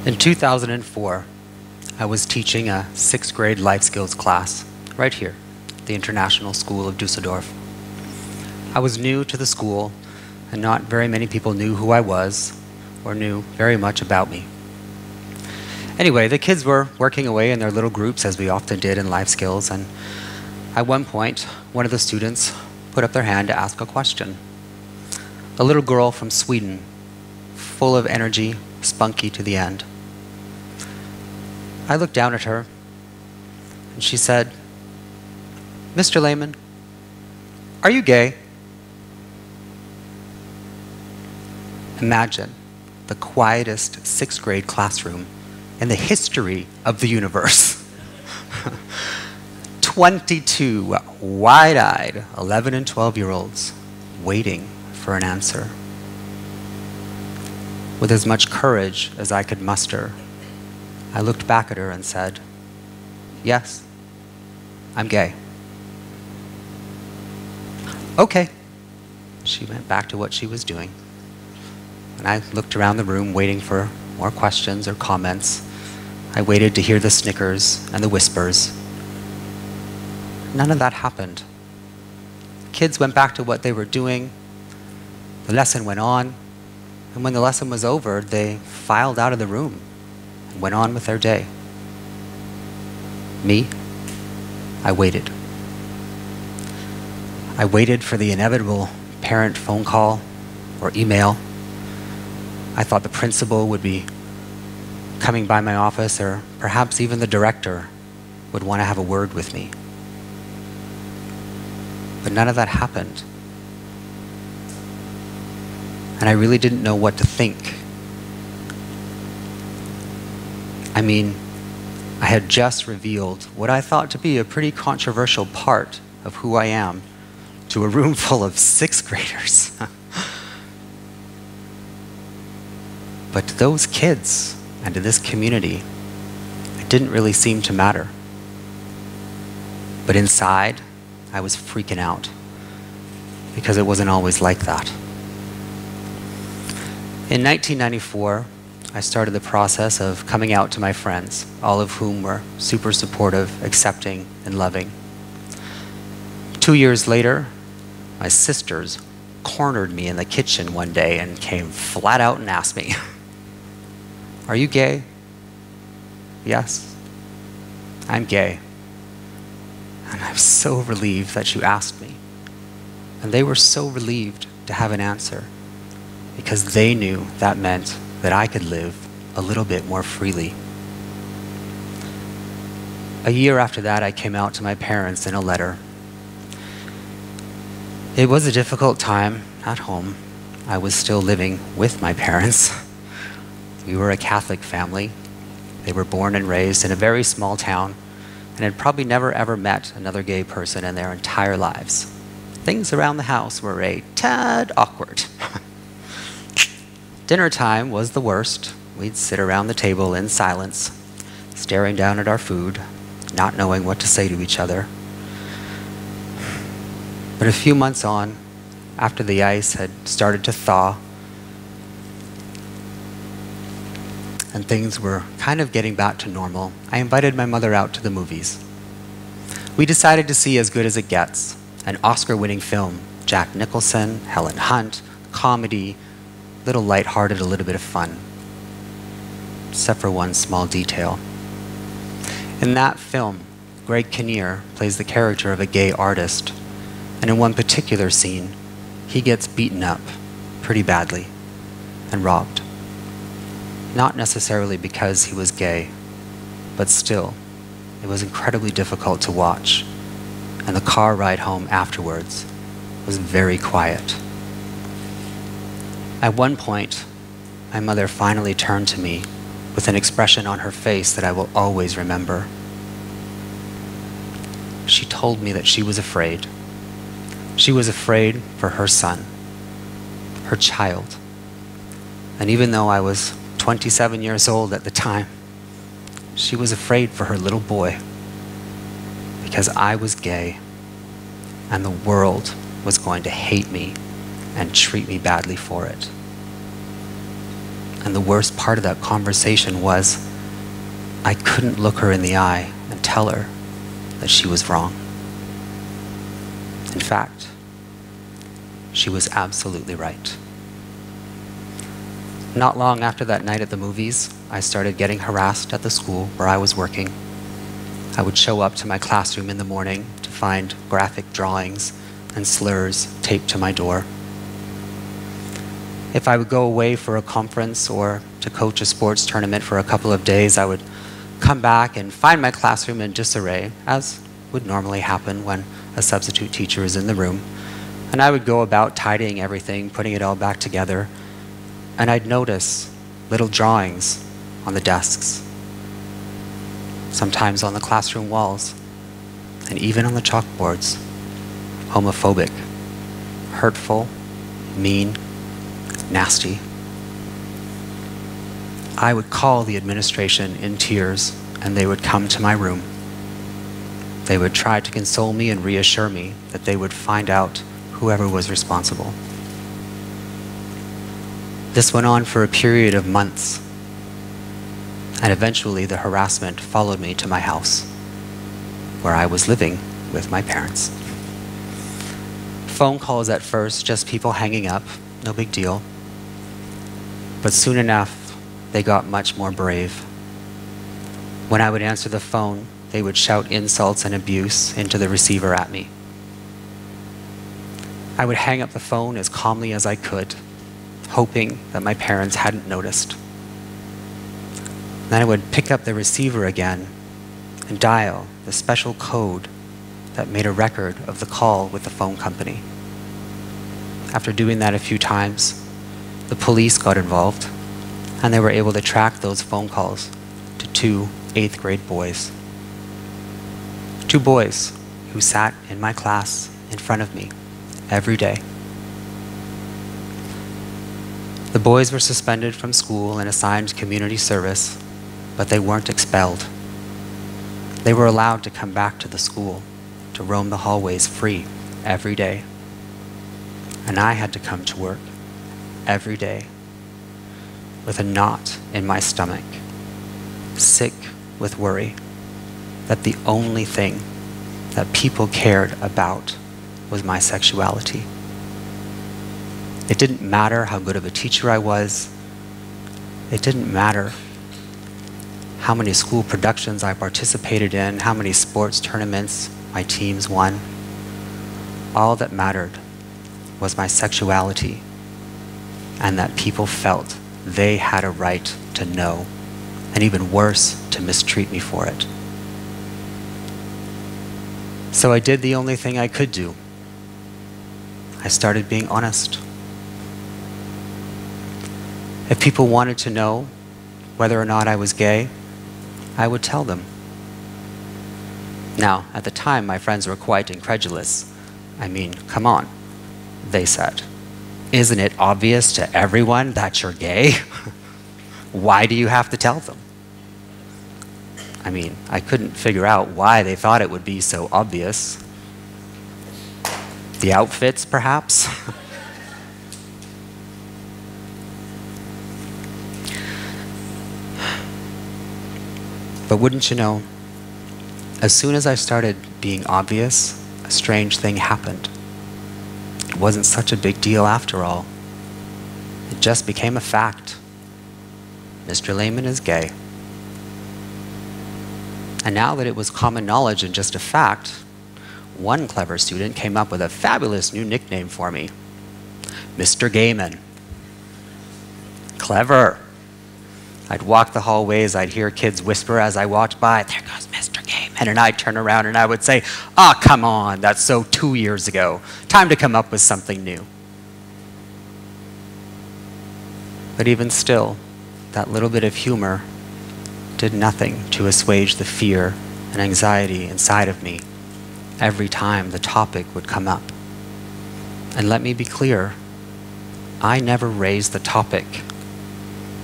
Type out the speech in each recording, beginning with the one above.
In 2004, I was teaching a 6th grade life skills class right here, the International School of Düsseldorf. I was new to the school, and not very many people knew who I was or knew very much about me. Anyway, the kids were working away in their little groups, as we often did in life skills, and at one point, one of the students put up their hand to ask a question. A little girl from Sweden, full of energy, spunky to the end. I looked down at her, and she said, "Mr. Layman, are you gay?" Imagine the quietest 6th grade classroom in the history of the universe. 22 wide-eyed 11 and 12-year-olds waiting for an answer. With as much courage as I could muster, I looked back at her and said, "Yes, I'm gay." "Okay." She went back to what she was doing. And I looked around the room waiting for more questions or comments. I waited to hear the snickers and the whispers. None of that happened. Kids went back to what they were doing. The lesson went on. And when the lesson was over, they filed out of the room and went on with their day. Me, I waited. I waited for the inevitable parent phone call or email. I thought the principal would be coming by my office, or perhaps even the director would want to have a word with me. But none of that happened. And I really didn't know what to think. I mean, I had just revealed what I thought to be a pretty controversial part of who I am to a room full of 6th graders. But to those kids and to this community, it didn't really seem to matter. But inside, I was freaking out because it wasn't always like that. In 1994, I started the process of coming out to my friends, all of whom were super supportive, accepting, and loving. 2 years later, my sisters cornered me in the kitchen one day and came flat out and asked me, "Are you gay?" "Yes, I'm gay." And I'm so relieved that you asked me. And they were so relieved to have an answer, because they knew that meant that I could live a little bit more freely. A year after that, I came out to my parents in a letter. It was a difficult time at home. I was still living with my parents. We were a Catholic family. They were born and raised in a very small town and had probably never ever met another gay person in their entire lives. Things around the house were a tad awkward. Dinner time was the worst. We'd sit around the table in silence, staring down at our food, not knowing what to say to each other. But a few months on, after the ice had started to thaw, and things were kind of getting back to normal, I invited my mother out to the movies. We decided to see As Good as It Gets, an Oscar-winning film. Jack Nicholson, Helen Hunt, comedy, little lighthearted, a little bit of fun. Except for one small detail. In that film, Greg Kinnear plays the character of a gay artist, and in one particular scene, he gets beaten up pretty badly and robbed. Not necessarily because he was gay, but still, it was incredibly difficult to watch, and the car ride home afterwards was very quiet. At one point, my mother finally turned to me with an expression on her face that I will always remember. She told me that she was afraid. She was afraid for her son, her child. And even though I was 27 years old at the time, she was afraid for her little boy, because I was gay and the world was going to hate me and treat me badly for it. And the worst part of that conversation was I couldn't look her in the eye and tell her that she was wrong. In fact, she was absolutely right. Not long after that night at the movies, I started getting harassed at the school where I was working. I would show up to my classroom in the morning to find graphic drawings and slurs taped to my door. If I would go away for a conference or to coach a sports tournament for a couple of days, I would come back and find my classroom in disarray, as would normally happen when a substitute teacher is in the room. And I would go about tidying everything, putting it all back together, and I'd notice little drawings on the desks, sometimes on the classroom walls, and even on the chalkboards. Homophobic, hurtful, mean, nasty. I would call the administration in tears, and they would come to my room. They would try to console me and reassure me that they would find out whoever was responsible. This went on for a period of months, and eventually the harassment followed me to my house, where I was living with my parents. Phone calls at first, just people hanging up, no big deal. But soon enough, they got much more brave. When I would answer the phone, they would shout insults and abuse into the receiver at me. I would hang up the phone as calmly as I could, hoping that my parents hadn't noticed. Then I would pick up the receiver again and dial the special code that made a record of the call with the phone company. After doing that a few times, the police got involved, and they were able to track those phone calls to 2 8th-grade boys. 2 boys who sat in my class in front of me every day. The boys were suspended from school and assigned community service, but they weren't expelled. They were allowed to come back to the school to roam the hallways free every day. And I had to come to work every day with a knot in my stomach, sick with worry that the only thing that people cared about was my sexuality. It didn't matter how good of a teacher I was. It didn't matter how many school productions I participated in, how many sports tournaments my teams won. All that mattered was my sexuality, and that people felt they had a right to know, and even worse, to mistreat me for it. So I did the only thing I could do. I started being honest. If people wanted to know whether or not I was gay, I would tell them. Now, at the time, my friends were quite incredulous. I mean, come on, they said. Isn't it obvious to everyone that you're gay? Why do you have to tell them? I mean, I couldn't figure out why they thought it would be so obvious. The outfits, perhaps? But wouldn't you know, as soon as I started being obvious, a strange thing happened. It wasn't such a big deal after all. It just became a fact. Mr. Layman is gay. And now that it was common knowledge and just a fact, one clever student came up with a fabulous new nickname for me. Mr. Gayman. Clever. I'd walk the hallways, I'd hear kids whisper as I walked by, "There goes Mr. Gayman," and I'd turn around and I would say, "Ah, come on, that's so 2 years ago. Time to come up with something new." But even still, that little bit of humor did nothing to assuage the fear and anxiety inside of me every time the topic would come up. And let me be clear, I never raised the topic.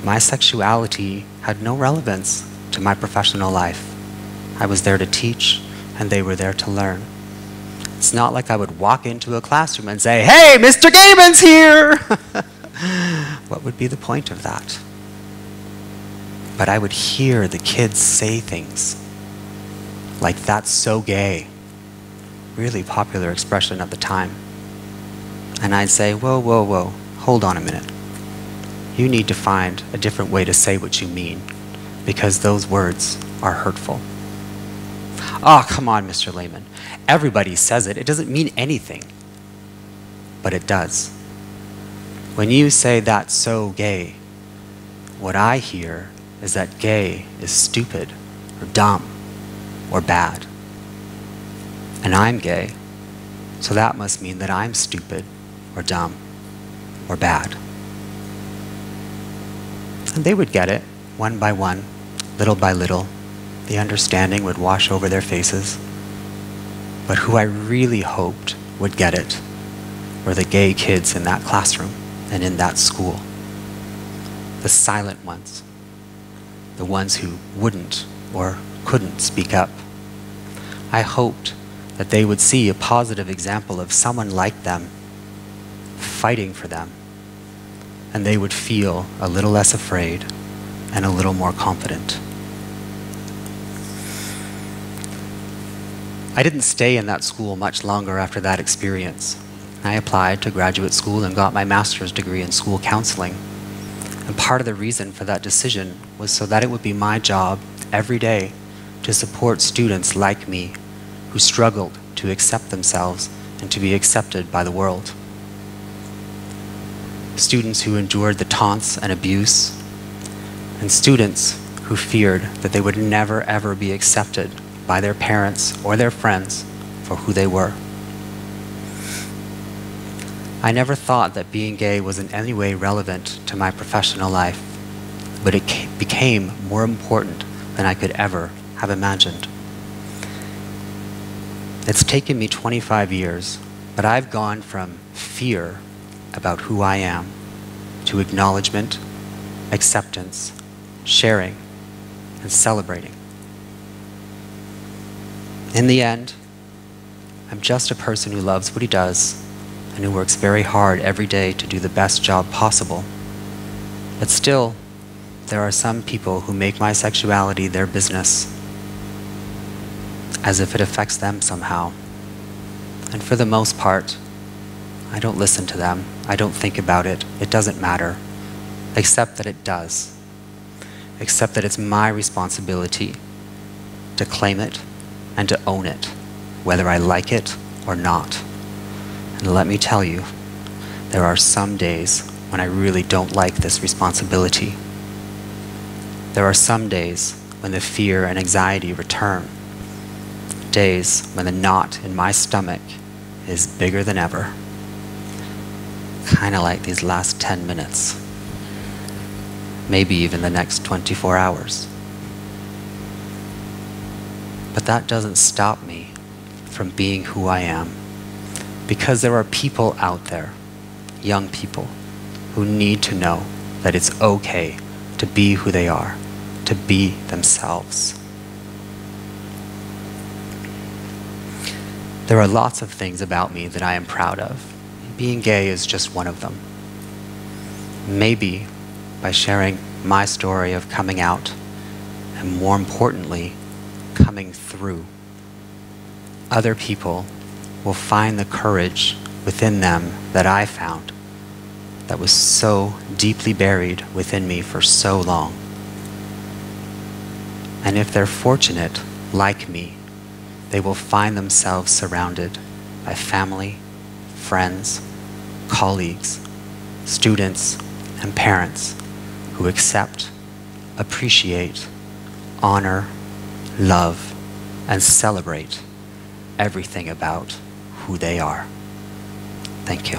My sexuality had no relevance to my professional life. I was there to teach, and they were there to learn. It's not like I would walk into a classroom and say, "Hey, Mr. Gayman's here!" What would be the point of that? But I would hear the kids say things like, "That's so gay." Really popular expression at the time. And I'd say, "Whoa, whoa, whoa, hold on a minute. You need to find a different way to say what you mean, because those words are hurtful." "Oh, come on, Mr. Layman. Everybody says it. It doesn't mean anything." But it does. When you say "that's so gay," what I hear is that gay is stupid or dumb or bad. And I'm gay, so that must mean that I'm stupid or dumb or bad. And they would get it, one by one, little by little. The understanding would wash over their faces. But who I really hoped would get it were the gay kids in that classroom and in that school. The silent ones. The ones who wouldn't or couldn't speak up. I hoped that they would see a positive example of someone like them fighting for them, and they would feel a little less afraid and a little more confident. I didn't stay in that school much longer after that experience. I applied to graduate school and got my master's degree in school counseling. And part of the reason for that decision was so that it would be my job every day to support students like me who struggled to accept themselves and to be accepted by the world. Students who endured the taunts and abuse, and students who feared that they would never ever be accepted by their parents or their friends for who they were. I never thought that being gay was in any way relevant to my professional life, but it became more important than I could ever have imagined. It's taken me 25 years, but I've gone from fear about who I am to acknowledgement, acceptance, sharing, and celebrating. In the end, I'm just a person who loves what he does and who works very hard every day to do the best job possible. But still, there are some people who make my sexuality their business, as if it affects them somehow. And for the most part, I don't listen to them. I don't think about it. It doesn't matter, except that it does. Except that it's my responsibility to claim it and to own it, whether I like it or not. And let me tell you, there are some days when I really don't like this responsibility. There are some days when the fear and anxiety return. Days when the knot in my stomach is bigger than ever. Kind of like these last 10 minutes. Maybe even the next 24 hours. But that doesn't stop me from being who I am. Because there are people out there, young people, who need to know that it's okay to be who they are, to be themselves. There are lots of things about me that I am proud of. Being gay is just one of them. Maybe by sharing my story of coming out, and more importantly, coming through, other people will find the courage within them that I found, that was so deeply buried within me for so long. And if they're fortunate, like me, they will find themselves surrounded by family, friends, colleagues, students, and parents who accept, appreciate, honor, love, and celebrate everything about who they are. Thank you.